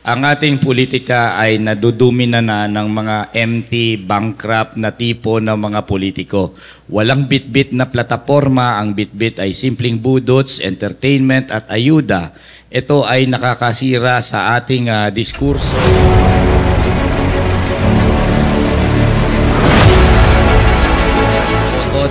Ang ating politika ay nadudumina na ng mga empty, bankrupt na tipo ng mga politiko. Walang bitbit na plataporma, ang bitbit ay simpleng budots, entertainment at ayuda. Ito ay nakakasira sa ating diskurso.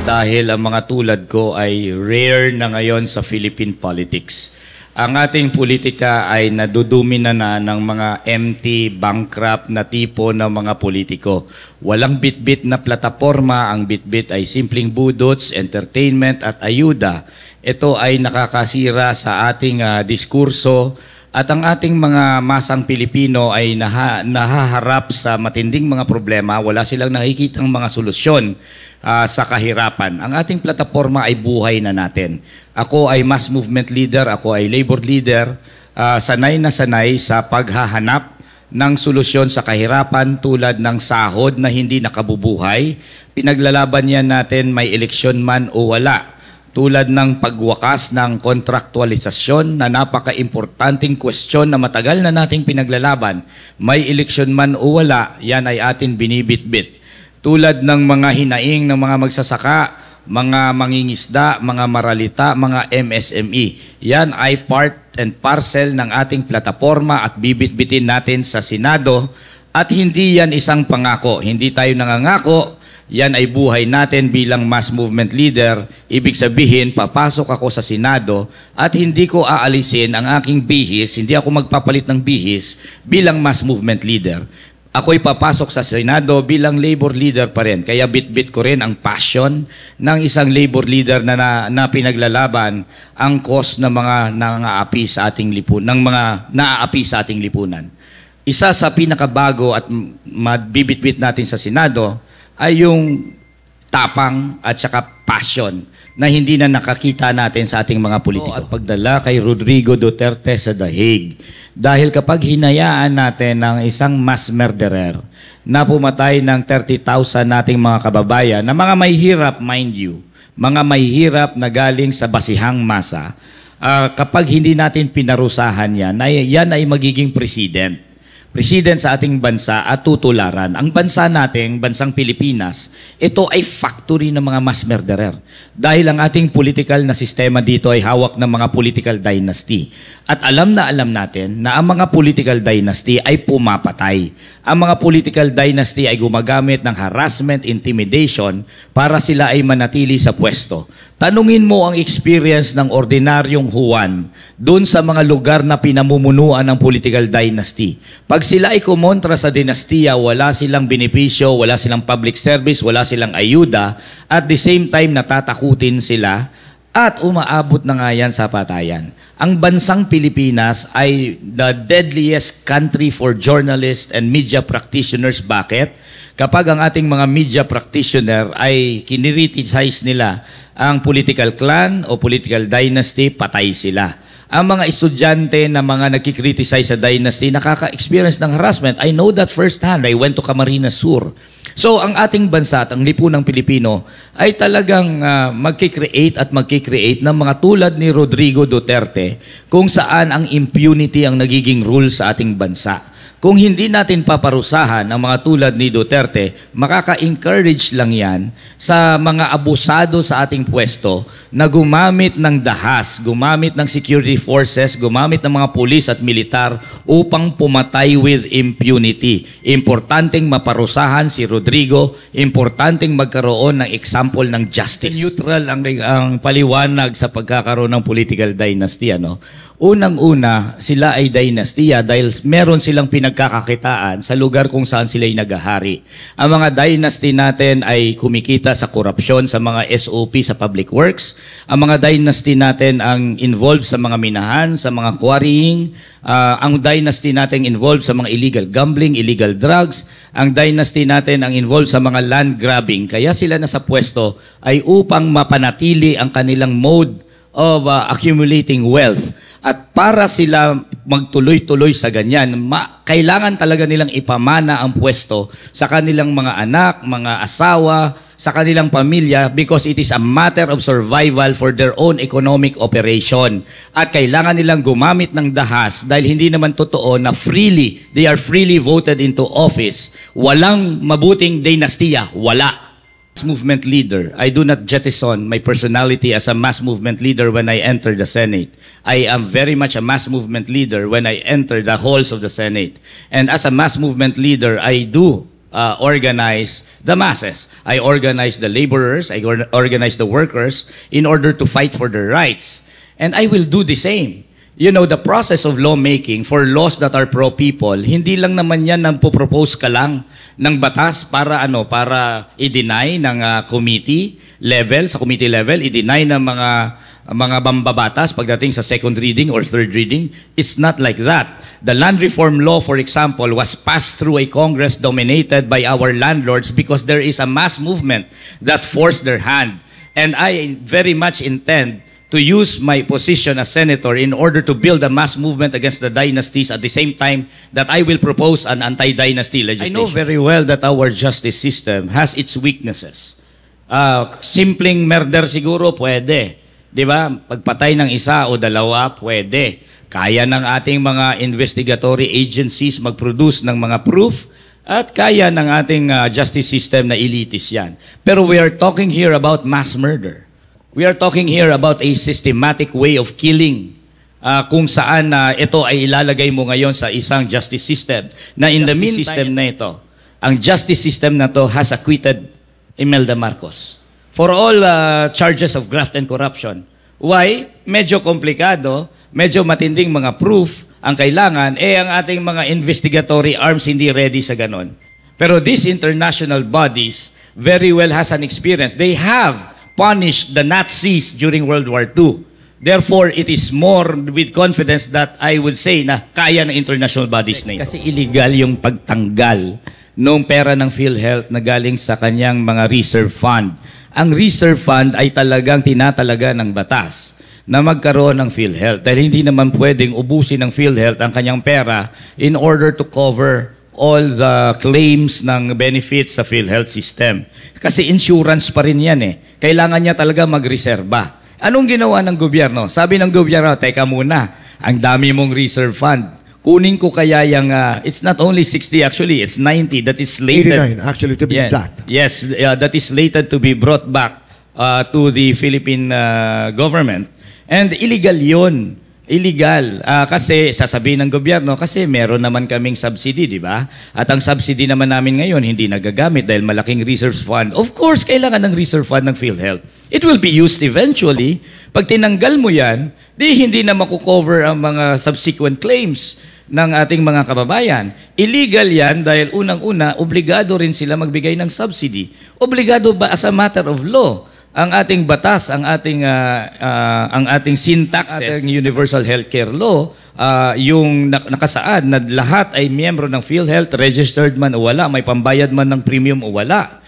Dahil ang mga tulad ko ay rare na ngayon sa Philippine politics. Ang ating politika ay nadudumina na ng mga empty, bankrupt na tipo ng mga politiko. Walang bitbit na plataporma, ang bitbit ay simpleng budots, entertainment at ayuda. Ito ay nakakasira sa ating diskurso at ang ating mga masang Pilipino ay nahaharap sa matinding mga problema. Wala silang nakikitang mga solusyon sa kahirapan. Ang ating plataforma ay buhay na natin. Ako ay mass movement leader, ako ay labor leader, sanay na sanay sa paghahanap ng solusyon sa kahirapan tulad ng sahod na hindi nakabubuhay. Pinaglalaban yan natin may eleksyon man o wala. Tulad ng pagwakas ng kontraktualisasyon na napaka-importanting question na matagal na nating pinaglalaban. May eleksyon man o wala, yan ay atin binibitbit. Tulad ng mga hinaing ng mga magsasaka, mga mangingisda, mga maralita, mga MSME. Yan ay part and parcel ng ating plataforma at bibitbitin natin sa Senado. At hindi yan isang pangako. Hindi tayo nangangako. Yan ay buhay natin bilang mass movement leader. Ibig sabihin, papasok ako sa Senado at hindi ko aalisin ang aking bihis, hindi ako magpapalit ng bihis bilang mass movement leader. Ako'y papasok sa Senado bilang labor leader pa rin. Kaya bit-bit ko rin ang passion ng isang labor leader na pinaglalaban ang cause ng mga naaapi sa ating lipunan, ng mga naaapi sa ating lipunan. Isa sa pinakabago at mabibit-bit natin sa Senado ay yung tapang at saka passion na hindi na nakakita natin sa ating mga politiko. At pagdala kay Rodrigo Duterte sa The Hague. Dahil kapag hinayaan natin ng isang mass murderer na pumatay ng 30,000 nating mga kababayan, na mga may hirap, mind you, mga may hirap na galing sa basihang masa, kapag hindi natin pinarusahan yan ay magiging president sa ating bansa at tutularan. Ang bansa natin, bansang Pilipinas, ito ay factory ng mga mass murderer. Dahil ang ating political na sistema dito ay hawak ng mga political dynasty. At alam natin na ang mga political dynasty ay pumapatay. Ang mga political dynasty ay gumagamit ng harassment, intimidation para sila ay manatili sa pwesto. Tanungin mo ang experience ng ordinaryong Juan doon sa mga lugar na pinamumunuan ng political dynasty. Pag sila ay kumontra sa dinastiya, wala silang benepisyo, wala silang public service, wala silang ayuda, at the same time natatakutin sila at umaabot na nga yan sa patayan. Ang bansang Pilipinas ay the deadliest country for journalists and media practitioners. Bakit? Kapag ang ating mga media practitioner ay kinriticize nila ang political clan o political dynasty, patay sila. Ang mga estudyante na mga nagkikriticize sa dynasty, nakaka-experience ng harassment. I know that firsthand. I went to Camarines Sur. So, ang ating bansa at ang lipunang Pilipino ay talagang magkikreate ng mga tulad ni Rodrigo Duterte kung saan ang impunity ang nagiging rule sa ating bansa. Kung hindi natin paparusahan ang mga tulad ni Duterte, makaka-encourage lang yan sa mga abusado sa ating pwesto na gumamit ng dahas, gumamit ng security forces, gumamit ng mga pulis at militar upang pumatay with impunity. Importanteng maparusahan si Rodrigo, importanteng magkaroon ng example ng justice. Neutral ang paliwanag sa pagkakaroon ng political dynasty. Unang-una, sila ay dynastiya dahil meron silang pinagkakakitaan sa lugar kung saan sila ay naghahari. Ang mga dynasty natin ay kumikita sa korupsyon, sa mga SOP sa public works. Ang mga dynasty natin ang involved sa mga minahan, sa mga quarrying. Ang dynasty natin involved sa mga illegal gambling, illegal drugs. Ang dynasty natin ang involved sa mga land grabbing. Kaya sila nasa pwesto ay upang mapanatili ang kanilang mode of accumulating wealth. At para sila magtuloy-tuloy sa ganyan, kailangan talaga nilang ipamana ang pwesto sa kanilang mga anak, mga asawa, sa kanilang pamilya because it is a matter of survival for their own economic operation. At kailangan nilang gumamit ng dahas dahil hindi naman totoo na they are freely voted into office. Walang mabuting dinastiya, wala. Mass movement leader, I do not jettison my personality as a mass movement leader when I enter the Senate. I am very much a mass movement leader when I enter the halls of the Senate. And as a mass movement leader, I do organize the masses. I organize the laborers, I organize the workers in order to fight for their rights. And I will do the same. You know, the process of lawmaking for laws that are pro-people, hindi lang naman yan nang propose ka lang ng batas para i-deny ng committee level, sa committee level, i-deny ng mga mambabatas pagdating sa second reading or third reading. It's not like that. The land reform law, for example, was passed through a Congress dominated by our landlords because there is a mass movement that forced their hand. And I very much intend to use my position as senator in order to build a mass movement against the dynasties at the same time that I will propose an anti-dynasty legislation. I know very well that our justice system has its weaknesses. Simpleng murder siguro pwede. Di ba? Pagpatay ng isa o dalawa, pwede. Kaya ng ating mga investigatory agencies mag-produce ng mga proof at kaya ng ating justice system na elitist yan. Pero we are talking here about mass murder. We are talking here about a systematic way of killing kung saan ito ay ilalagay mo ngayon sa isang justice system na in the meantime system na ito, ang justice system na to has acquitted Imelda Marcos for all charges of graft and corruption. Why? Medyo komplikado, medyo matinding mga proof ang kailangan, ang ating mga investigatory arms hindi ready sa ganon. Pero these international bodies very well has an experience. They have punished the Nazis during World War II. Therefore, it is more with confidence that I would say na kaya ng international bodies na ito. Kasi illegal yung pagtanggal ng pera ng PhilHealth na galing sa kanyang mga reserve fund. Ang reserve fund ay talagang tinatalaga ng batas na magkaroon ng PhilHealth dahil hindi naman pwedeng ubusin ng PhilHealth ang kanyang pera in order to cover all the claims ng benefits sa PhilHealth system. Kasi insurance pa rin yan eh. Kailangan niya talaga magreserba. Anong ginawa ng gobyerno? Sabi ng gobyerno, teka muna, ang dami mong reserve fund. Kunin ko kaya yung, it's not only 60 actually, it's 90 that is slated. 89 actually to be exact. Yes, that is slated to be brought back to the Philippine government. And illegal yun. Illegal. Kasi sasabihin ng gobyerno, kasi meron naman kaming subsidy, di ba? At ang subsidy naman namin ngayon, hindi nagagamit dahil malaking reserve fund. Of course, kailangan ng reserve fund ng PhilHealth. It will be used eventually. Pag tinanggal mo yan, hindi na makukover ang mga subsequent claims ng ating mga kababayan. Illegal yan dahil unang-una, obligado rin sila magbigay ng subsidy. Obligado ba as a matter of law? Ang ating batas, ang ating syntaxes, ating Universal Healthcare Law, yung nakasaad na lahat ay miyembro ng PhilHealth, registered man o wala, may pambayad man ng premium o wala.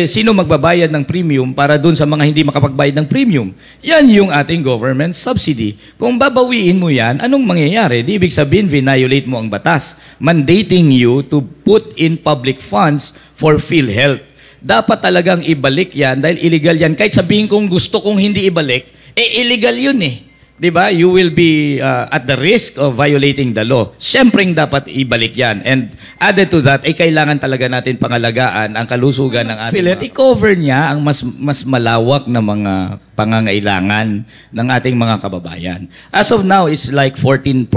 Sino magbabayad ng premium para dun sa mga hindi makapagbayad ng premium? Yan yung ating government subsidy. Kung babawiin mo yan, anong mangyayari? Di ibig sabihin, violate mo ang batas, mandating you to put in public funds for PhilHealth. Dapat talagang ibalik yan dahil illegal yan. Kahit sabihin kong gusto kong hindi ibalik, illegal yun eh. Diba? You will be at the risk of violating the law. Siyempreng dapat ibalik yan. And added to that, kailangan talaga natin pangalagaan ang kalusugan ng ating PhilHealth. I-cover niya ang mas malawak na mga pangangailangan ng ating mga kababayan. As of now, it's like 14%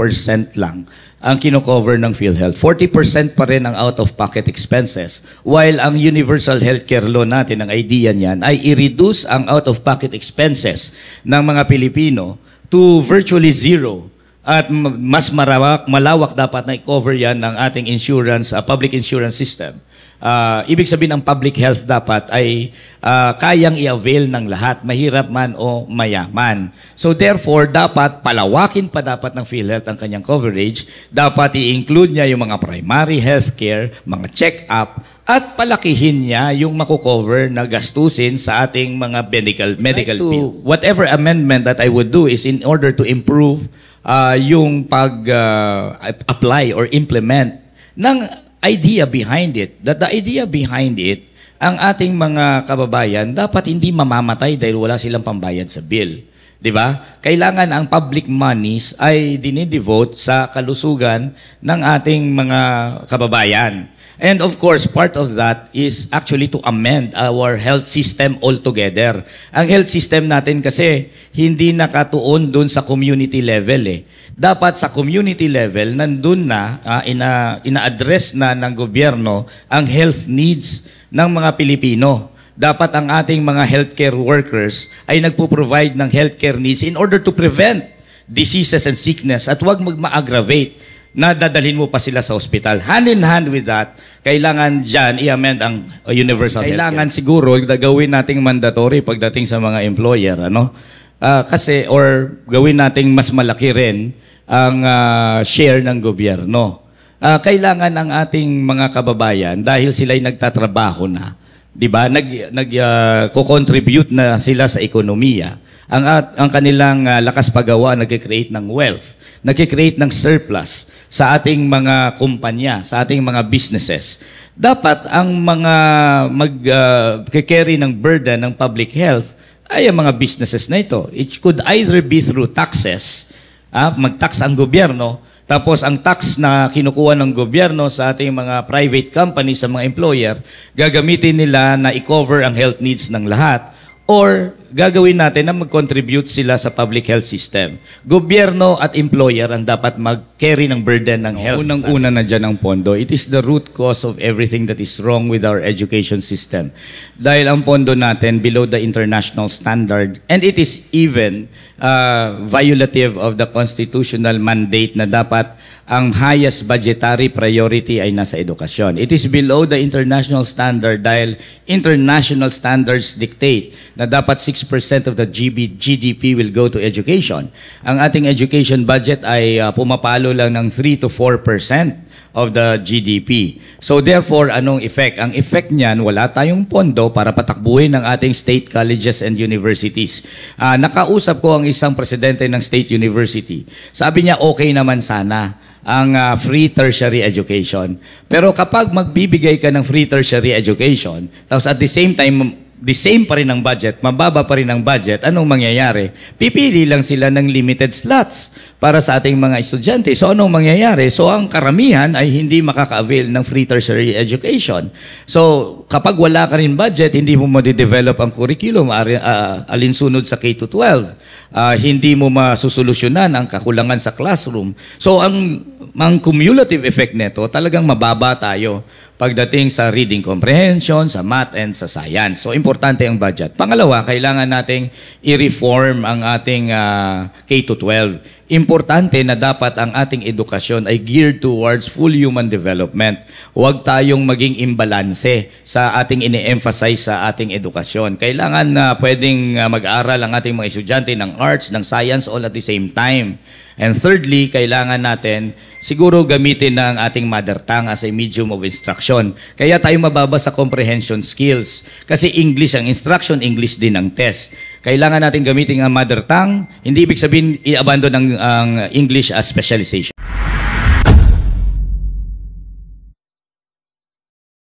lang ang kino-cover ng PhilHealth. 40% pa rin ang out-of-pocket expenses. While ang Universal Healthcare Law natin, ang idea niyan, ay i-reduce ang out-of-pocket expenses ng mga Pilipino to virtually zero. At mas malawak dapat na i-cover yan ng ating insurance, public insurance system. Ibig sabihin ang public health dapat ay kayang i-avail ng lahat, mahirap man o mayaman. So therefore, dapat palawakin pa dapat ng PhilHealth ang kanyang coverage. Dapat i-include niya yung mga primary healthcare, mga check-up, at palakihin niya yung makukover na gastusin sa ating mga medical bills. Whatever amendment that I would do is in order to improve yung pag-apply or implement ng idea behind it. That the idea behind it, ang ating mga kababayan dapat hindi mamamatay dahil wala silang pambayad sa bill. 'Di ba? Kailangan ang public monies ay dinidevote sa kalusugan ng ating mga kababayan. And of course, part of that is actually to amend our health system altogether. Ang health system natin kasi hindi nakatuon dun sa community level eh. Dapat sa community level, nandun na, ina-address na ng gobyerno ang health needs ng mga Pilipino. Dapat ang ating mga healthcare workers ay nagpo-provide ng healthcare needs in order to prevent diseases and sickness at huwag mag-aggravate na dadalhin mo pa sila sa ospital. Hand in hand with that, kailangan dyan i-amend ang universal healthcare. Kailangan siguro gawin nating mandatory pagdating sa mga employer, ano? Kasi, or gawin nating mas malaki rin ang share ng gobyerno. Kailangan ang ating mga kababayan, dahil sila'y nagtatrabaho na, di ba? Nag-contribute na sila sa ekonomiya. Ang kanilang lakas paggawa nag-create ng wealth, nag-create ng surplus sa ating mga kumpanya, sa ating mga businesses. Dapat ang mga mag-carry ng burden ng public health ay ang mga businesses na ito. It could either be through taxes, mag-tax ang gobyerno, tapos ang tax na kinukuha ng gobyerno sa ating mga private companies, sa mga employer, gagamitin nila na i-cover ang health needs ng lahat. Or gagawin natin na mag-contribute sila sa public health system. Gobyerno at employer ang dapat mag-carry ng burden ng health. Unang-una na dyan ang pondo. It is the root cause of everything that is wrong with our education system. Dahil ang pondo natin below the international standard, and it is even violative of the constitutional mandate na dapat ang highest budgetary priority ay nasa edukasyon. It is below the international standard dahil international standards dictate na dapat 6% of the GDP will go to education. Ang ating education budget ay pumapalo lang ng 3 to 4% of the GDP. So therefore, anong effect? Ang effect niyan, wala tayong pondo para patakbuhin ng ating state colleges and universities. Nakausap ko ang isang presidente ng state university. Sabi niya, okay naman sana ang free tertiary education. Pero kapag magbibigay ka ng free tertiary education, tapos at the same time, the same pa rin ang budget, mababa pa rin ang budget, anong mangyayari? Pipili lang sila ng limited slots para sa ating mga estudyante. So anong mangyayari? So ang karamihan ay hindi makaka-avail ng free tertiary education. So kapag wala ka rin budget, hindi mo ma-develop ang curriculum alinsunod sa K-12. Hindi mo masusolusyonan ang kakulangan sa classroom. So ang cumulative effect nito, talagang mababa tayo pagdating sa reading comprehension, sa math, and sa science. So, importante ang budget. Pangalawa, kailangan nating i-reform ang ating K-12. Importante na dapat ang ating edukasyon ay geared towards full human development. Huwag tayong maging imbalanse sa ating ini-emphasize sa ating edukasyon. Kailangan na pwedeng mag-aaral ang ating mga estudyante ng arts, ng science, all at the same time. And thirdly, kailangan natin siguro gamitin ng ating mother tongue as a medium of instruction. Kaya tayo mababa sa comprehension skills. Kasi English ang instruction, English din ang test. Kailangan natin gamitin ang mother tongue. Hindi ibig sabihin i-abandon ang English as specialization.